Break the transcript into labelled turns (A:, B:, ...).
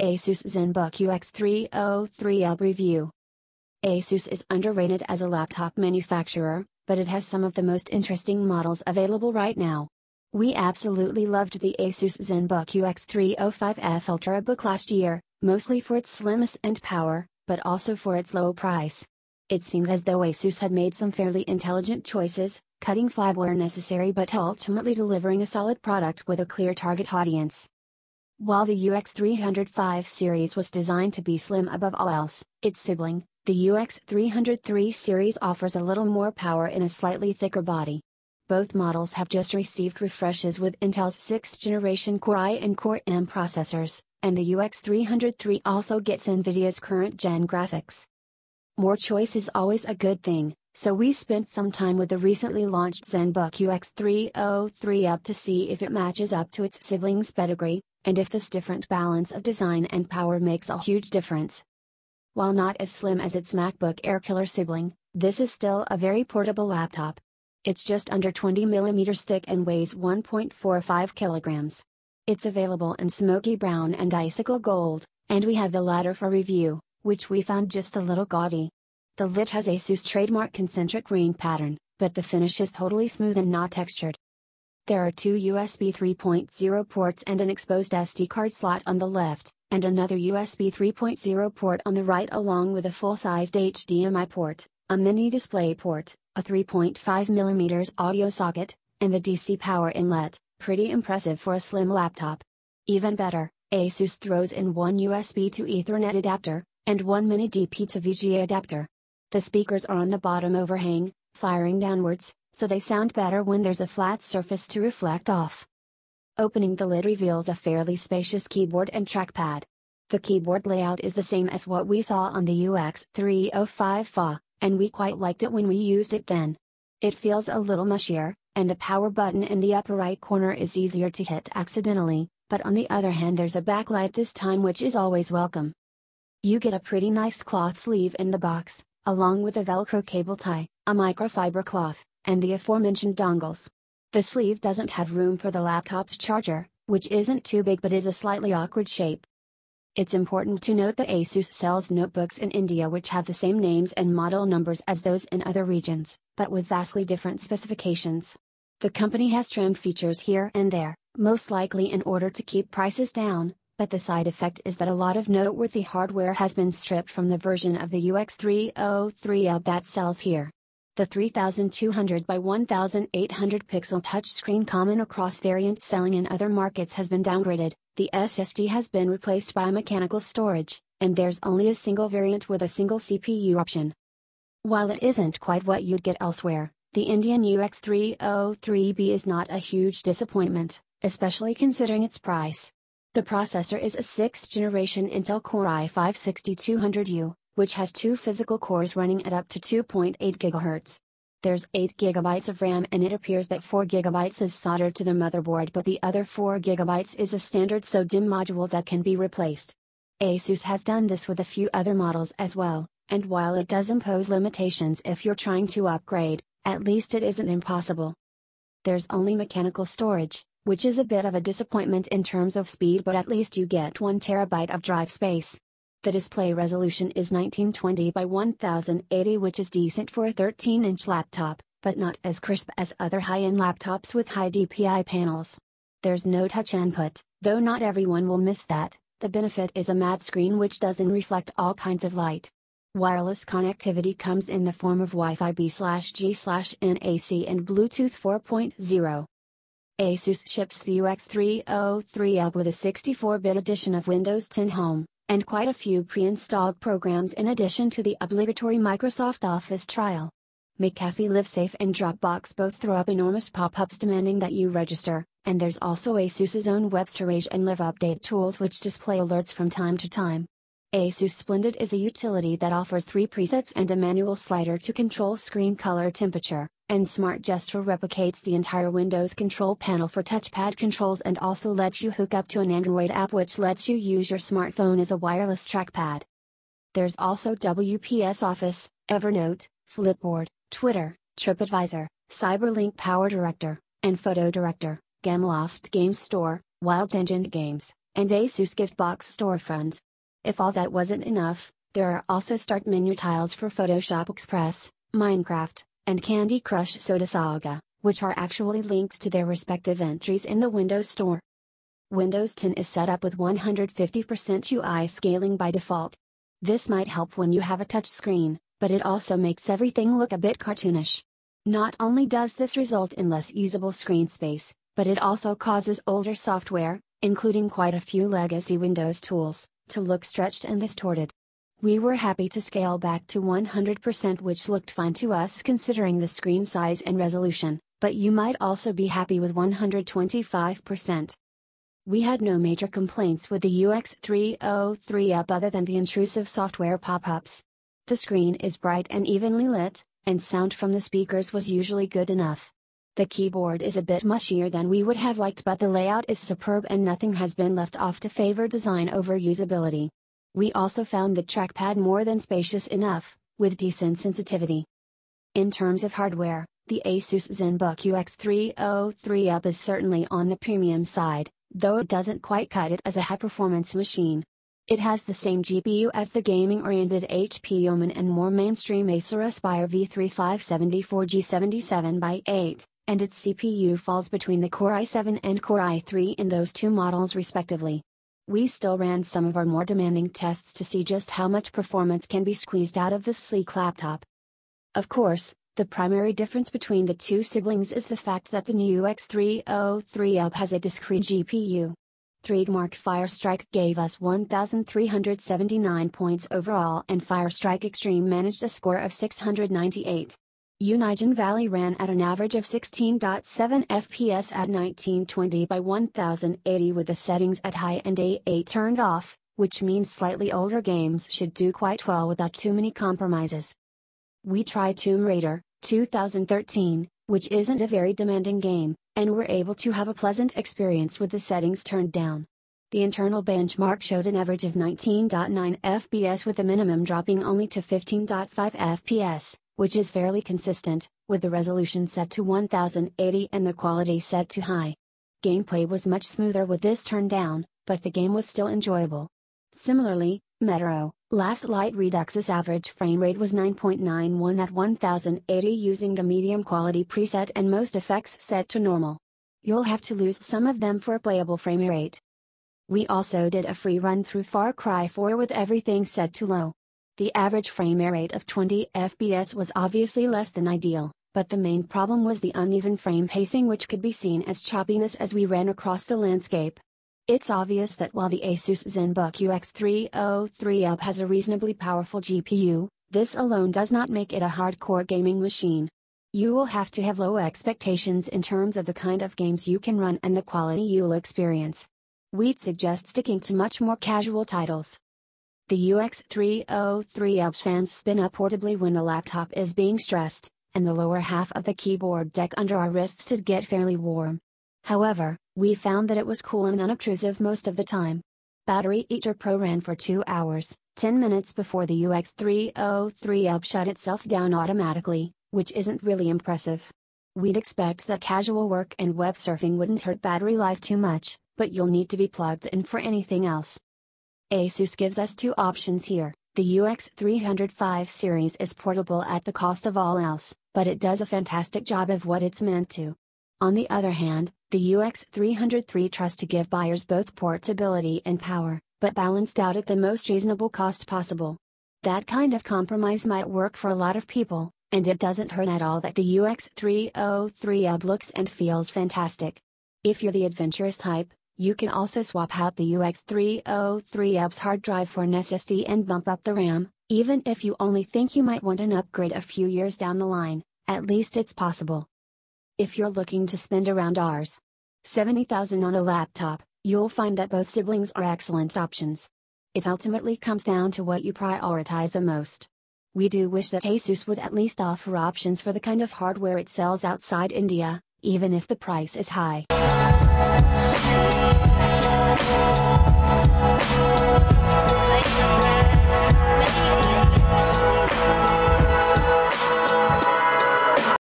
A: Asus ZenBook UX303UB review. Asus is underrated as a laptop manufacturer, but it has some of the most interesting models available right now. We absolutely loved the Asus ZenBook UX305F Ultrabook last year, mostly for its slimness and power, but also for its low price. It seemed as though Asus had made some fairly intelligent choices, cutting flab where necessary but ultimately delivering a solid product with a clear target audience. While the UX305 series was designed to be slim above all else, its sibling, the UX303 series offers a little more power in a slightly thicker body. Both models have just received refreshes with Intel's 6th generation Core i and Core M processors, and the UX303 also gets NVIDIA's current gen graphics. More choice is always a good thing, so we spent some time with the recently launched ZenBook UX303UB to see if it matches up to its sibling's pedigree, and if this different balance of design and power makes a huge difference. While not as slim as its MacBook Air killer sibling, this is still a very portable laptop. It's just under 20 mm thick and weighs 1.45 kilograms. It's available in smoky brown and icicle gold, and we have the latter for review, which we found just a little gaudy. The lid has Asus trademark concentric ring pattern, but the finish is totally smooth and not textured. There are two USB 3.0 ports and an exposed SD card slot on the left, and another USB 3.0 port on the right along with a full-sized HDMI port, a mini display port, a 3.5mm audio socket, and the DC power inlet. Pretty impressive for a slim laptop. Even better, Asus throws in one USB to Ethernet adapter, and one mini DP to VGA adapter. The speakers are on the bottom overhang, firing downwards, so they sound better when there's a flat surface to reflect off. Opening the lid reveals a fairly spacious keyboard and trackpad. The keyboard layout is the same as what we saw on the UX305F, and we quite liked it when we used it then. It feels a little mushier, and the power button in the upper right corner is easier to hit accidentally, but on the other hand there's a backlight this time, which is always welcome. You get a pretty nice cloth sleeve in the box, along with a Velcro cable tie, a microfiber cloth, and the aforementioned dongles. The sleeve doesn't have room for the laptop's charger, which isn't too big but is a slightly awkward shape. It's important to note that Asus sells notebooks in India which have the same names and model numbers as those in other regions, but with vastly different specifications. The company has trimmed features here and there, most likely in order to keep prices down, but the side effect is that a lot of noteworthy hardware has been stripped from the version of the UX303UB that sells here. The 3200 by 1800 pixel touchscreen common across variants selling in other markets has been downgraded, the SSD has been replaced by mechanical storage, and there's only a single variant with a single CPU option. While it isn't quite what you'd get elsewhere, the Indian UX303UB is not a huge disappointment, especially considering its price. The processor is a 6th generation Intel Core i5-6200U, which has two physical cores running at up to 2.8 GHz. There's 8 GB of RAM, and it appears that 4 GB is soldered to the motherboard, but the other 4 GB is a standard SO-DIMM module that can be replaced. Asus has done this with a few other models as well, and while it does impose limitations if you're trying to upgrade, at least it isn't impossible. There's only mechanical storage, which is a bit of a disappointment in terms of speed, but at least you get 1 TB of drive space. The display resolution is 1920 by 1080, which is decent for a 13-inch laptop, but not as crisp as other high-end laptops with high DPI panels. There's no touch input, though not everyone will miss that. The benefit is a matte screen which doesn't reflect all kinds of light. Wireless connectivity comes in the form of Wi-Fi B/G/NAC and Bluetooth 4.0. Asus ships the UX303UB with a 64-bit edition of Windows 10 Home, and quite a few pre-installed programs in addition to the obligatory Microsoft Office trial. McAfee, LiveSafe and Dropbox both throw up enormous pop-ups demanding that you register, and there's also Asus's own web storage and live update tools which display alerts from time to time. Asus Splendid is a utility that offers 3 presets and a manual slider to control screen color temperature, and Smart Gesture replicates the entire Windows control panel for touchpad controls and also lets you hook up to an Android app which lets you use your smartphone as a wireless trackpad. There's also WPS Office, Evernote, Flipboard, Twitter, TripAdvisor, CyberLink Power Director, and Photo Director, Gameloft Games Store, Wild Engine Games, and Asus gift box storefront. If all that wasn't enough, there are also start menu tiles for Photoshop Express, Minecraft, and Candy Crush Soda Saga, which are actually links to their respective entries in the Windows Store. Windows 10 is set up with 150% UI scaling by default. This might help when you have a touch screen, but it also makes everything look a bit cartoonish. Not only does this result in less usable screen space, but it also causes older software, including quite a few legacy Windows tools, to look stretched and distorted. We were happy to scale back to 100%, which looked fine to us considering the screen size and resolution, but you might also be happy with 125%. We had no major complaints with the UX303UB other than the intrusive software pop-ups. The screen is bright and evenly lit, and sound from the speakers was usually good enough. The keyboard is a bit mushier than we would have liked, but the layout is superb and nothing has been left off to favor design over usability. We also found the trackpad more than spacious enough, with decent sensitivity. In terms of hardware, the Asus ZenBook UX303UB is certainly on the premium side, though it doesn't quite cut it as a high-performance machine. It has the same GPU as the gaming-oriented HP Omen and more mainstream Acer Aspire V3574G77x8, and its CPU falls between the Core i7 and Core i3 in those two models respectively. We still ran some of our more demanding tests to see just how much performance can be squeezed out of this sleek laptop. Of course, the primary difference between the two siblings is the fact that the new UX303UB has a discrete GPU. 3GMark Firestrike gave us 1,379 points overall and Firestrike Extreme managed a score of 698. Unigen Valley ran at an average of 16.7 FPS at 1920 by 1080 with the settings at high and A8 turned off, which means slightly older games should do quite well without too many compromises. We tried Tomb Raider 2013, which isn't a very demanding game, and were able to have a pleasant experience with the settings turned down. The internal benchmark showed an average of 19.9 FPS with the minimum dropping only to 15.5 FPS, which is fairly consistent, with the resolution set to 1080 and the quality set to high. Gameplay was much smoother with this turned down, but the game was still enjoyable. Similarly, Metro Last Light Redux's average frame rate was 9.91 at 1080 using the medium quality preset and most effects set to normal. You'll have to lose some of them for a playable frame rate. We also did a free run through Far Cry 4 with everything set to low. The average frame rate of 20 FPS was obviously less than ideal, but the main problem was the uneven frame pacing, which could be seen as choppiness as we ran across the landscape. It's obvious that while the Asus ZenBook UX303UB has a reasonably powerful GPU, this alone does not make it a hardcore gaming machine. You will have to have low expectations in terms of the kind of games you can run and the quality you'll experience. We'd suggest sticking to much more casual titles. The UX303UB fans spin up portably when the laptop is being stressed, and the lower half of the keyboard deck under our wrists did get fairly warm. However, we found that it was cool and unobtrusive most of the time. Battery Eater Pro ran for 2 hours, 10 minutes before the UX303UB shut itself down automatically, which isn't really impressive. We'd expect that casual work and web surfing wouldn't hurt battery life too much, but you'll need to be plugged in for anything else. Asus gives us two options here. The UX305 series is portable at the cost of all else, but it does a fantastic job of what it's meant to. On the other hand, the UX303 tries to give buyers both portability and power, but balanced out at the most reasonable cost possible. That kind of compromise might work for a lot of people, and it doesn't hurt at all that the UX303UB looks and feels fantastic. If you're the adventurous type, you can also swap out the UX303UB's hard drive for an SSD and bump up the RAM, even if you only think you might want an upgrade a few years down the line. At least it's possible. If you're looking to spend around Rs. $70,000 on a laptop, you'll find that both siblings are excellent options. It ultimately comes down to what you prioritize the most. We do wish that Asus would at least offer options for the kind of hardware it sells outside India, even if the price is high.